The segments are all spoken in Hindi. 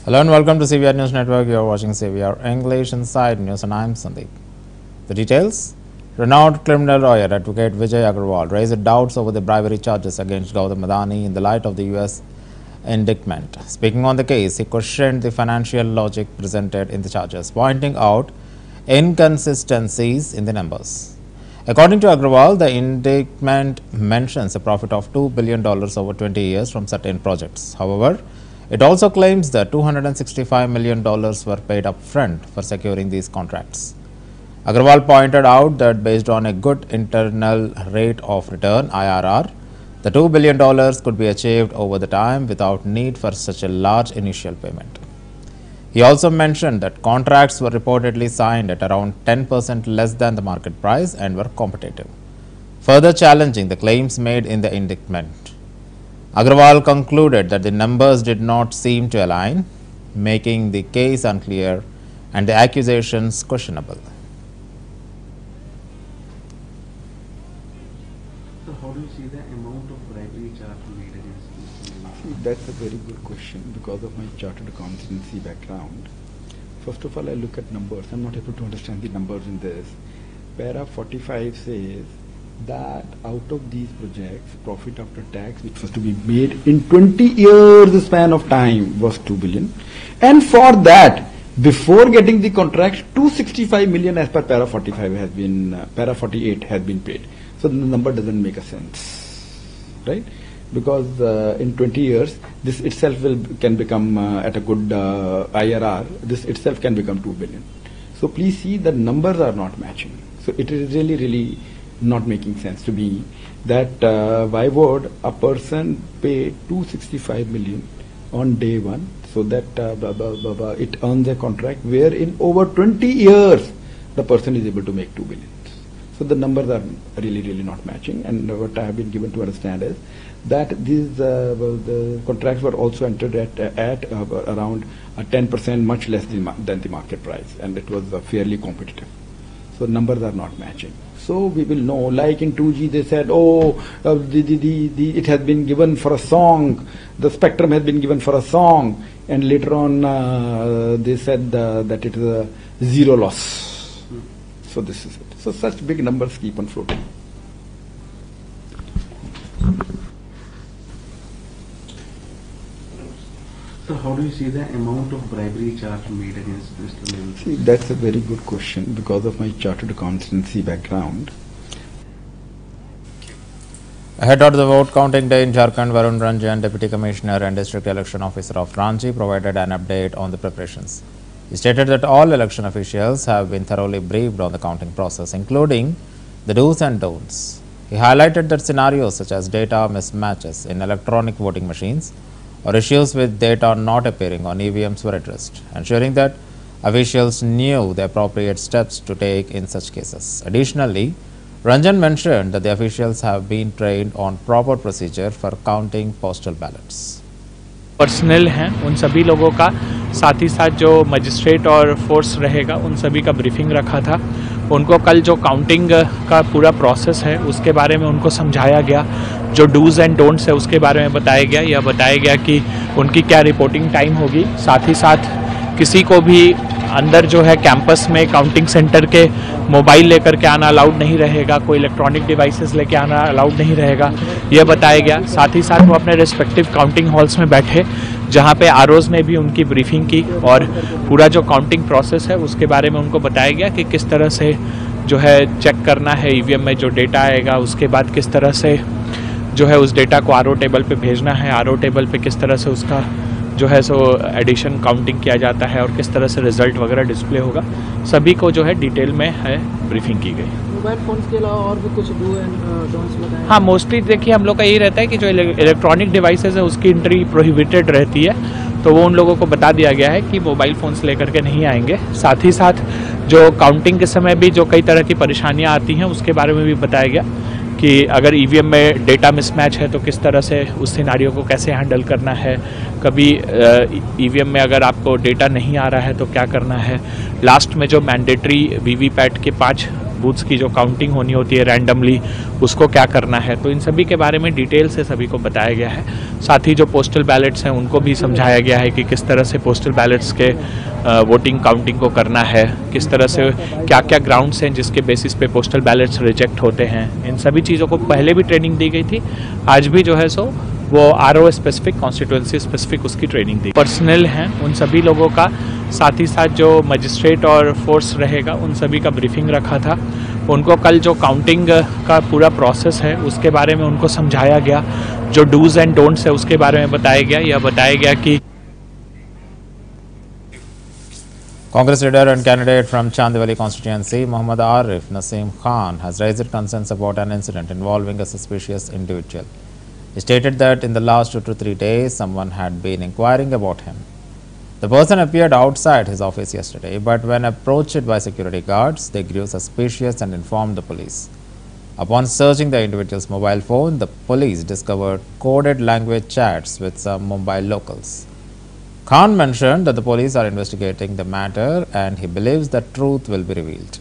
Hello and welcome to CVR News Network. You are watching CVR English Inside News and I am Sandeep. The details: renowned criminal lawyer advocate Vijay Agarwal raised doubts over the bribery charges against Gautam Adani in the light of the US indictment. Speaking on the case, he questioned the financial logic presented in the charges, pointing out inconsistencies in the numbers. According to Agarwal, the indictment mentions a profit of $2 billion over 20 years from certain projects. However, it also claims that $265 million were paid up front for securing these contracts. Agarwal pointed out that based on a good internal rate of return (IRR), the $2 billion could be achieved over the time without need for such a large initial payment. He also mentioned that contracts were reportedly signed at around 10% less than the market price and were competitive, further challenging the claims made in the indictment. Agarwal concluded that the numbers did not seem to align, making the case unclear and the accusations questionable. So how do you see the amount of bribery charge made against this? That's a very good question because of my chartered accountancy background. First of all, I look at numbers. I'm not able to understand the numbers in this. Para 45 says that out of these projects, profit after tax which was to be made in 20 years span of time was 2 billion. And for that, before getting the contracts, 265 million as per para 45 has been, para 48 has been paid. So the number doesn't make a sense, right? Because in 20 years, this itself can become at a good IRR, this itself can become 2 billion. So please see the numbers are not matching. So it is really not making sense to me that why would a person pay 265 million on day one so that it earns a contract where in over 20 years the person is able to make 2 billion. So the numbers are really not matching, and what I have been given to understand is that these the contracts were also entered at around 10% much less than the market price, and it was fairly competitive. So numbers are not matching. So we will know, like in 2G they said, it has been given for a song, the spectrum has been given for a song, and later on they said that it is a zero loss. So this is it. So such big numbers keep on floating. So how do you see the amount of bribery charge made against Mr. Neville? See, that's a very good question because of my chartered accountancy background. Ahead of the vote counting day in Jharkhand, Varun Ranjan, Deputy Commissioner and District Election Officer of Ranchi, provided an update on the preparations. He stated that all election officials have been thoroughly briefed on the counting process, including the do's and don'ts. He highlighted that scenarios such as data mismatches in electronic voting machines or issues with data not appearing on EVMs were addressed, ensuring that officials knew the appropriate steps to take in such cases. Additionally, Ranjan mentioned that the officials have been trained on proper procedure for counting postal ballots. Personal हैं उन सभी लोगों का, साथ ही साथ जो मजिस्ट्रेट और फोर्स रहेगा उन सभी का ब्रीफिंग रखा था। उनको कल जो काउंटिंग का पूरा प्रोसेस है उसके बारे में उनको समझाया गया, जो डूज एंड डोंट्स है उसके बारे में बताया गया। यह बताया गया कि उनकी क्या रिपोर्टिंग टाइम होगी। साथ ही साथ किसी को भी अंदर जो है कैंपस में काउंटिंग सेंटर के मोबाइल लेकर के आना अलाउड नहीं रहेगा, कोई इलेक्ट्रॉनिक डिवाइसेस लेके आना अलाउड नहीं रहेगा, यह बताया गया। साथ ही साथ वो अपने रिस्पेक्टिव काउंटिंग हॉल्स में बैठे, जहां पे आरओज ने भी उनकी ब्रीफिंग की और पूरा जो काउंटिंग प्रोसेस है उसके बारे में उनको बताया गया कि किस तरह से जो है चेक करना है ईवीएम में जो डेटा आएगा, उसके बाद किस तरह से जो है उस डेटा को आरओ टेबल पे भेजना है, आरओ टेबल पे किस तरह से उसका जो है सो एडिशन काउंटिंग किया जाता है और किस तरह से रिजल्ट वगैरह डिस्प्ले होगा, सभी को जो है डिटेल में है ब्रीफिंग की गई। मोबाइल फोन्स के अलावा और भी कुछ डू एंड डोंट्स बताएं? हाँ, मोस्टली देखिए हम लोग का यही रहता है कि जो इलेक्ट्रॉनिक डिवाइसेस है उसकी एंट्री प्रोहिबिटेड रहती है, तो वो उन लोगों को बता दिया गया है कि मोबाइल फ़ोन्स लेकर के नहीं आएंगे। साथ ही साथ जो काउंटिंग के समय भी जो कई तरह की परेशानियाँ आती हैं उसके बारे में भी बताया गया कि अगर ईवीएम में डेटा मिसमैच है तो किस तरह से उस सिनारियो को कैसे हैंडल करना है, कभी ईवीएम में अगर आपको डेटा नहीं आ रहा है तो क्या करना है। लास्ट में जो मैंडेटरी वीवीपैट के 5 बूथ्स की जो काउंटिंग होनी होती है रैंडमली, उसको क्या करना है। तो इन सभी के बारे में डिटेल से सभी को बताया गया है। साथ ही जो पोस्टल बैलेट्स हैं उनको भी समझाया गया है कि किस तरह से पोस्टल बैलेट्स के वोटिंग काउंटिंग को करना है, किस तरह से क्या क्या ग्राउंड्स हैं जिसके बेसिस पे पोस्टल बैलेट्स रिजेक्ट होते हैं। इन सभी चीज़ों को पहले भी ट्रेनिंग दी गई थी, आज भी जो है सो वो RO स्पेसिफिक, कॉन्स्टिट्यूंसी स्पेसिफिक उसकी ट्रेनिंग दी। पर्सनल हैं उन सभी लोगों का, साथ ही साथ जो मजिस्ट्रेट और फोर्स रहेगा उन सभी का ब्रीफिंग रखा था। उनको कल जो काउंटिंग का पूरा प्रोसेस है उसके बारे में उनको समझाया गया, जो डूज एंड डोंट्स है उसके बारे में बताया गया। यह बताया गया कि Congress leader and candidate from Chandivali constituency, Muhammad Arif Naseem Khan, has raised concerns about an incident involving a suspicious individual. He stated that in the last 2 to 3 days, someone had been inquiring about him. The person appeared outside his office yesterday, but when approached by security guards, they grew suspicious and informed the police. Upon searching the individual's mobile phone, the police discovered coded language chats with some Mumbai locals. Khan mentioned that the police are investigating the matter and he believes the truth will be revealed.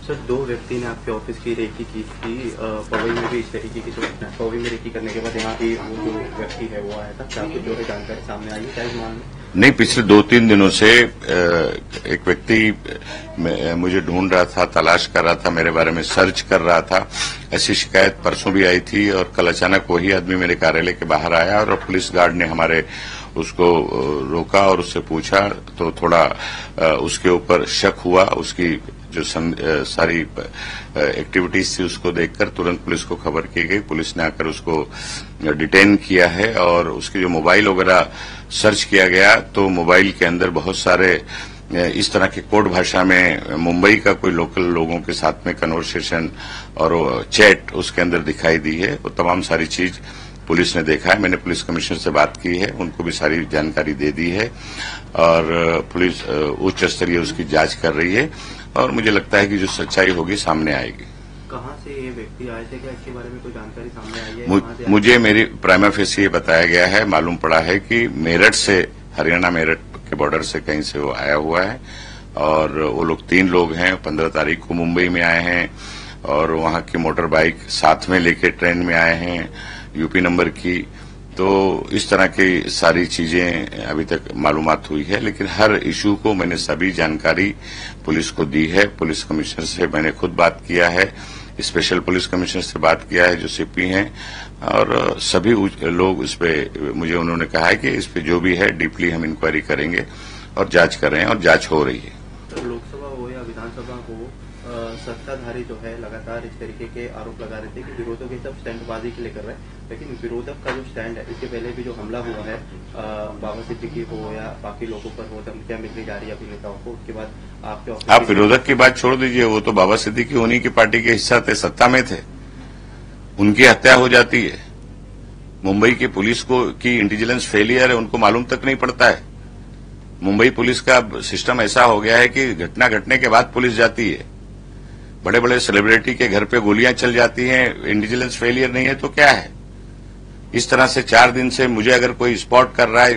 Sir, 2 व्यक्ति ने आपके ऑफिस की रेकी की थी। पवई में भी इस तरीके की जो घटना, पवई में रेकी करने के बाद यहाँ की वो जो व्यक्ति है वो आया था, क्या कुछ जो है जानकारी सामने आई है? क्या इस मामले में? नहीं, पिछले 2-3 दिनों से एक व्यक्ति मुझे ढूंढ रहा था, तलाश कर रहा था, मेरे बारे में सर्च कर रहा था। ऐसी शिकायत परसों भी आई थी और कल अचानक वही आदमी मेरे कार्यालय के बाहर आया और पुलिस गार्ड ने हमारे उसको रोका और उससे पूछा तो थोड़ा उसके ऊपर शक हुआ। उसकी जो सारी एक्टिविटीज थी उसको देखकर तुरंत पुलिस को खबर की गई। पुलिस ने आकर उसको डिटेन किया है और उसकी जो मोबाइल वगैरह सर्च किया गया तो मोबाइल के अंदर बहुत सारे इस तरह के कोड भाषा में मुंबई का कोई लोकल लोगों के साथ में कन्वर्सेशन और चैट उसके अंदर दिखाई दी है। वो तमाम सारी चीज पुलिस ने देखा है। मैंने पुलिस कमिश्नर से बात की है, उनको भी सारी जानकारी दे दी है और पुलिस उच्च स्तरीय उसकी जांच कर रही है और मुझे लगता है कि जो सच्चाई होगी सामने आएगी। कहाँ से ये व्यक्ति आए थे, क्या इसके बारे में कोई जानकारी सामने आई है? मुझे मेरी प्राइमा फेसी ये बताया गया है, मालूम पड़ा है कि मेरठ से, हरियाणा मेरठ के बॉर्डर से कहीं से वो आया हुआ है और वो लोग 3 लोग हैं। 15 तारीख को मुंबई में आए हैं और वहां की मोटर बाइक साथ में लेके ट्रेन में आए हैं, यूपी नंबर की। तो इस तरह की सारी चीजें अभी तक मालूमात हुई है, लेकिन हर इशू को मैंने सभी जानकारी पुलिस को दी है। पुलिस कमिश्नर से मैंने खुद बात किया है, स्पेशल पुलिस कमिश्नर से बात किया है जो सीपी हैं और सभी लोग इस पे मुझे उन्होंने कहा है कि इस पे जो भी है डीपली हम इंक्वायरी करेंगे और जांच कर रहे हैं और जांच हो रही है। लोकसभा हो या विधानसभा हो, सत्ताधारी जो है लगातार इस तरीके के आरोप लगा रहे थे कि विरोधक ये सब स्टैंडबाजी के लिए कर रहे हैं, लेकिन विरोधक का जो स्टैंड है, इसके पहले भी जो हमला हुआ है बाबा सिद्दीकी हो या बाकी लोगों पर हो, धमकियां मिलनी जा रही है अभिनेताओं को, उसके बाद आपके आप विरोधक की बात छोड़ दीजिए, वो तो बाबा सिद्दीकी उन्हीं की पार्टी के हिस्सा थे, सत्ता में थे, उनकी हत्या हो जाती है। मुंबई की पुलिस को की इंटेलिजेंस फेलियर है, उनको मालूम तक नहीं पड़ता है। मुंबई पुलिस का सिस्टम ऐसा हो गया है कि घटना घटने के बाद पुलिस जाती है। बड़े बड़े सेलिब्रिटी के घर पे गोलियां चल जाती हैं, इंटेलिजेंस फेलियर नहीं है तो क्या है? इस तरह से 4 दिन से मुझे अगर कोई स्पॉट कर रहा है,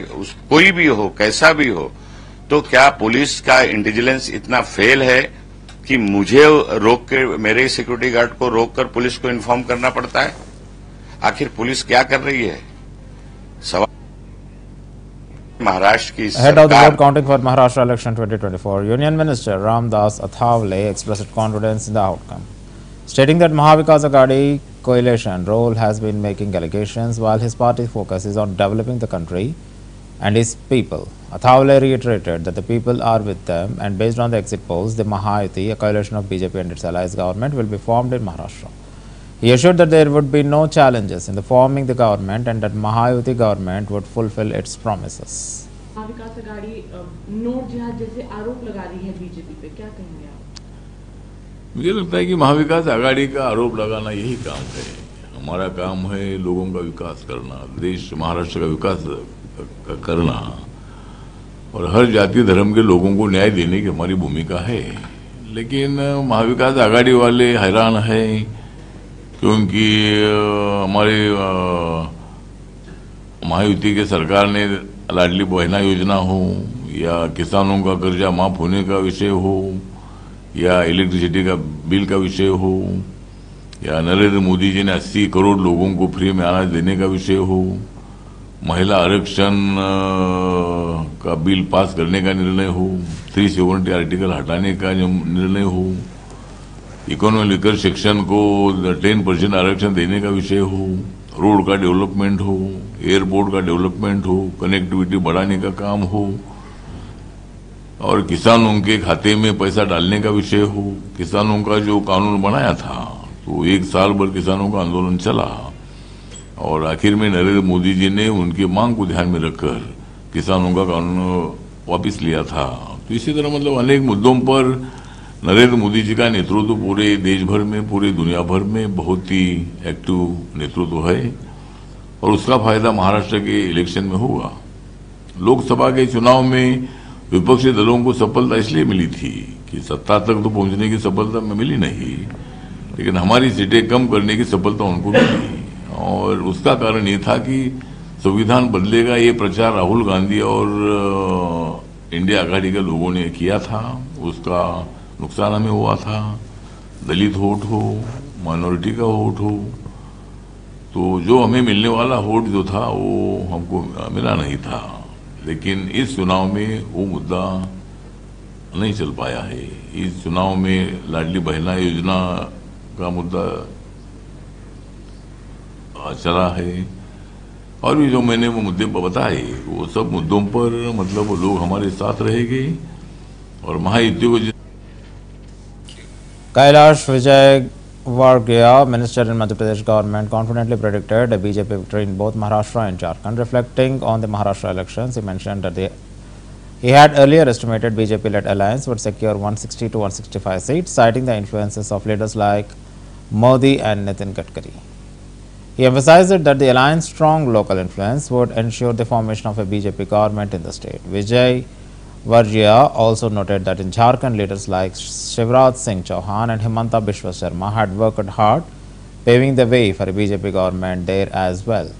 कोई भी हो, कैसा भी हो, तो क्या पुलिस का इंटेलिजेंस इतना फेल है कि मुझे रोक के, मेरे सिक्योरिटी गार्ड को रोककर पुलिस को इन्फॉर्म करना पड़ता है? आखिर पुलिस क्या कर रही है? सवाल महाराष्ट्र की Ahead of the vote counting for Maharashtra election 2024, Union Minister Ramdas Athavale expressed confidence in the outcome, stating that Mahavikas Aghadi coalition role has been making allegations while his party focuses on developing the country and its people. Athavale reiterated that the people are with them and based on the exit polls, the Mahayuti, a coalition of BJP and its allies government, will be formed in Maharashtra. He assured that there would be no challenges in the forming the government and that Mahayuti government would fulfill its promises. Maha Vikas Aghadi नोट जिहाद जैसे आरोप लगा रही है बीजेपी पे, क्या कहेंगे आप? मुझे लगता है कि महाविकास आघाड़ी का आरोप लगाना यही काम है। हमारा काम है लोगों का विकास करना, देश महाराष्ट्र का विकास करना और हर जाति धर्म के लोगों को न्याय देने की हमारी भूमिका है। लेकिन महाविकास आघाड़ी वाले हैरान हैं क्योंकि हमारे महायुति के सरकार ने लाडली बहना योजना हो या किसानों का कर्जा माफ होने का विषय हो, या इलेक्ट्रिसिटी का बिल का विषय हो, या नरेंद्र मोदी जी ने 80 करोड़ लोगों को फ्री में अनाज देने का विषय हो, महिला आरक्षण का बिल पास करने का निर्णय हो, 370 आर्टिकल हटाने का निर्णय हो, इकोनॉमिक लिकर सेक्शन को 10% आरक्षण देने का विषय हो, रोड का डेवलपमेंट हो, एयरपोर्ट का डेवलपमेंट हो, कनेक्टिविटी बढ़ाने का काम हो, और किसानों के खाते में पैसा डालने का विषय हो। किसानों का जो कानून बनाया था तो 1 साल भर किसानों का आंदोलन चला और आखिर में नरेंद्र मोदी जी ने उनकी मांग को ध्यान में रखकर किसानों का कानून वापस लिया था। तो इसी तरह मतलब अनेक मुद्दों पर नरेंद्र मोदी जी का नेतृत्व पूरे देश भर में, पूरी दुनिया भर में बहुत ही एक्टिव नेतृत्व है और उसका फायदा महाराष्ट्र के इलेक्शन में होगा। लोकसभा के चुनाव में विपक्षी दलों को सफलता इसलिए मिली थी कि सत्ता तक तो पहुंचने की सफलता में मिली नहीं, लेकिन हमारी सीटें कम करने की सफलता उनको मिली और उसका कारण ये था कि संविधान बदलेगा ये प्रचार राहुल गांधी और इंडिया आघाड़ी के लोगों ने किया था, उसका नुकसान हमें हुआ था। दलित वोट हो, माइनॉरिटी का वोट हो, तो जो हमें मिलने वाला वोट जो था वो हमको मिला नहीं था। लेकिन इस चुनाव में वो मुद्दा नहीं चल पाया है। इस चुनाव में लाडली बहना योजना का मुद्दा चला है और भी जो मैंने वो मुद्दे बताए वो सब मुद्दों पर मतलब वो लोग हमारे साथ रहेंगे और महायुति को Kailash Vijaywargiya, minister in Madhya Pradesh government, confidently predicted a BJP victory in both Maharashtra and Jharkhand. Reflecting on the Maharashtra elections, he mentioned that he had earlier estimated BJP-led alliance would secure 160 to 165 seats, citing the influences of leaders like Modi and Nitin Gadkari. He emphasized that the alliance's strong local influence would ensure the formation of a BJP government in the state. Vijaywargiya also noted that in Jharkhand, leaders like Shivraj Singh Chauhan and Himanta Biswa Sharma had worked hard, paving the way for a BJP government there as well.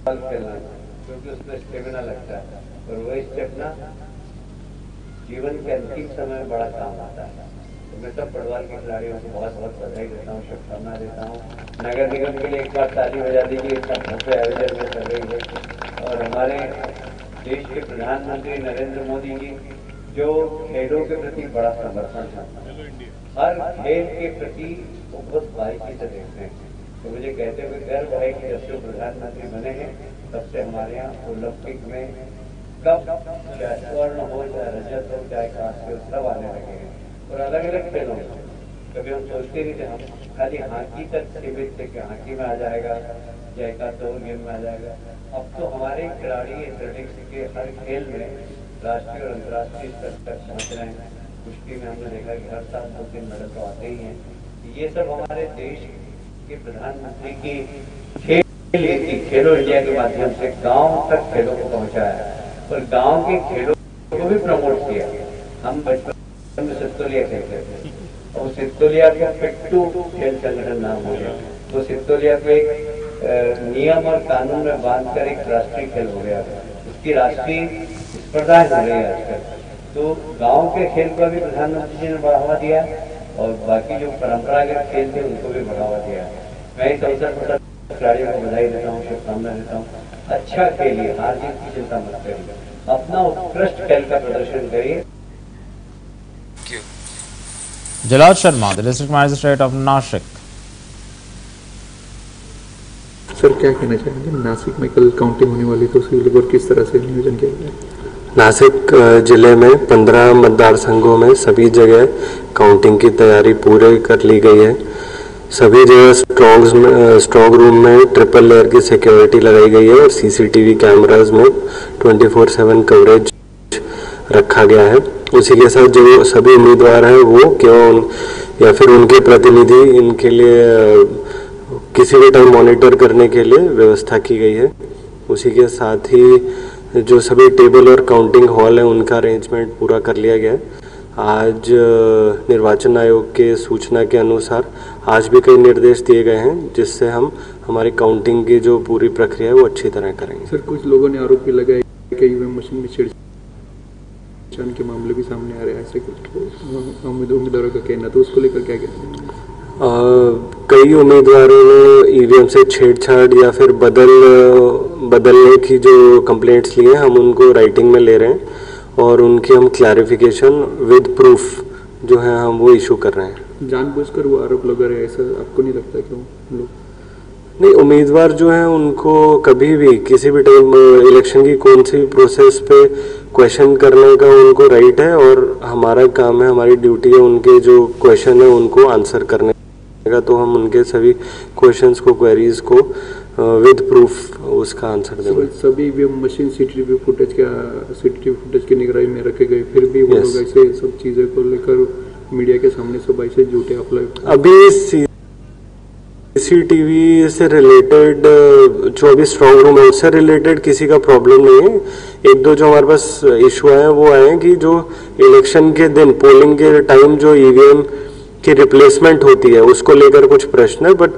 क्योंकि उसमें स्टेमिना लगता है और वही स्टेमिना जीवन के अंतिम समय में बड़ा काम आता है। तो मैं सब फुटबॉल के खिलाड़ियों को बहुत बहुत बधाई देता हूँ, शुभकामना देता हूँ। नगर निगम के लिए एक बार ताली बजा दीजिए, इतना भव्य आयोजन में कर रही है। और हमारे देश के प्रधानमंत्री नरेंद्र मोदी जी जो खेलों के प्रति बड़ा समर्पण था, हर खेल के प्रति बहुत बारीकी से देखते हैं। तो मुझे कहते हुए गर्व है कि जब से प्रधानमंत्री बने हैं तब से हमारे यहाँ ओलंपिक में कब चाहे स्वर्ण हो, चाहे रजत हो, चाहे कांस्य हो, सब आने लगे हैं। और अलग अलग खेलों में कभी हम सोचते नहीं थे, हम खाली हॉकी तक सीमित थे कि हॉकी में आ जाएगा या एक आध 2 गेम में आ जाएगा। अब तो हमारे खिलाड़ी एथलेटिक्स के हर खेल में राष्ट्रीय और अंतर्राष्ट्रीय स्तर तक पहुँच रहे हैं। कुश्ती में हमने देखा कि हर साल 2-3 मेडल तो आते ही हैं। ये सब हमारे देश के प्रधानमंत्री की खेलो इंडिया के माध्यम से गांव तक खेलों को पहुंचाया और गांव के खेलों को भी प्रमोट किया। हम बचपन में सित्तोलिया खेलते थे और सित्तोलिया का पिट्टू खेल संगठन नाम हो गया। तो सित्तोलिया को एक नियम और कानून में बांधकर एक राष्ट्रीय खेल हो गया। उसकी राष्ट्रीय स्पर्धाएं हो रही है आजकल। तो गाँव के खेल को भी प्रधानमंत्री जी ने बढ़ावा दिया और बाकी जो परंपरागत खेल थे उनको भी बढ़ावा दिया। मैं इस अवसर पर खिलाड़ियों को बधाई देता हूँ, शुभकामना देता हूँ। अच्छा खेलिए, हार जीत की चिंता मत करिए, अपना उत्कृष्ट खेल का प्रदर्शन करिए। Jalaj Sharma, the district magistrate of Nashik. Sir क्या कहना चाहेंगे, नासिक में कल काउंटिंग होने वाली तो उसी और किस तरह से नियोजन किया गया? नासिक जिले में 15 मतदार संघों में सभी जगह काउंटिंग की तैयारी पूरे कर ली गई है। सभी जगह स्ट्रॉन्ग रूम में ट्रिपल लेयर की सिक्योरिटी लगाई गई है और सीसीटीवी कैमराज में 24/7 कवरेज रखा गया है। उसी के साथ जो सभी उम्मीदवार हैं वो केवल या फिर उनके प्रतिनिधि इनके लिए किसी भी टाइम मॉनिटर करने के लिए व्यवस्था की गई है। उसी के साथ ही जो सभी टेबल और काउंटिंग हॉल है उनका अरेंजमेंट पूरा कर लिया गया है। आज निर्वाचन आयोग के सूचना के अनुसार आज भी कई निर्देश दिए गए हैं जिससे हम हमारी काउंटिंग की जो पूरी प्रक्रिया है वो अच्छी तरह करेंगे। सर, कुछ लोगों ने आरोप भी लगाया कि ईवीएम मशीन में छेड़छाड़ के मामले भी सामने आ रहे हैं, ऐसे कुछ उम्मीदवारों का कहना, तो उसको लेकर क्या कहते हैं? कई उम्मीदवारों ने ईवीएम से छेड़छाड़ या फिर बदलने की जो कंप्लेंट्स लिए हैं हम उनको राइटिंग में ले रहे हैं और उनकी हम क्लैरिफिकेशन विद प्रूफ जो है हम वो इशू कर रहे हैं। जानबूझकर वो आरोप लगा रहे हैं, ऐसा आपको नहीं लगता क्यों लोग? नहीं, उम्मीदवार जो है उनको कभी भी किसी भी टाइम इलेक्शन की कौन सी प्रोसेस पे क्वेश्चन करने का उनको राइट है और हमारा काम है, हमारी ड्यूटी है उनके जो क्वेश्चन है उनको आंसर करने का, तो हम उनके सभी क्वेश्चंस को, क्वेरीज को विद प्रूफ उसका आंसर देंगे। सभी मशीन सीसीटीवी फुटेज की निगरानी में रखे गए, फिर भी वो लोग ऐसे सब चीज़ों को लेकर मीडिया के सामने सब ऐसे झूठे अप्लाई। अभी सीसीटीवी से रिलेटेड जो अभी स्ट्रॉन्ग रूम है उससे रिलेटेड किसी का प्रॉब्लम नहीं है। एक दो जो हमारे पास इशू आए हैं वो आए हैं कि जो इलेक्शन के दिन पोलिंग के टाइम जो ईवीएम की रिप्लेसमेंट होती है उसको लेकर कुछ प्रश्न है, बट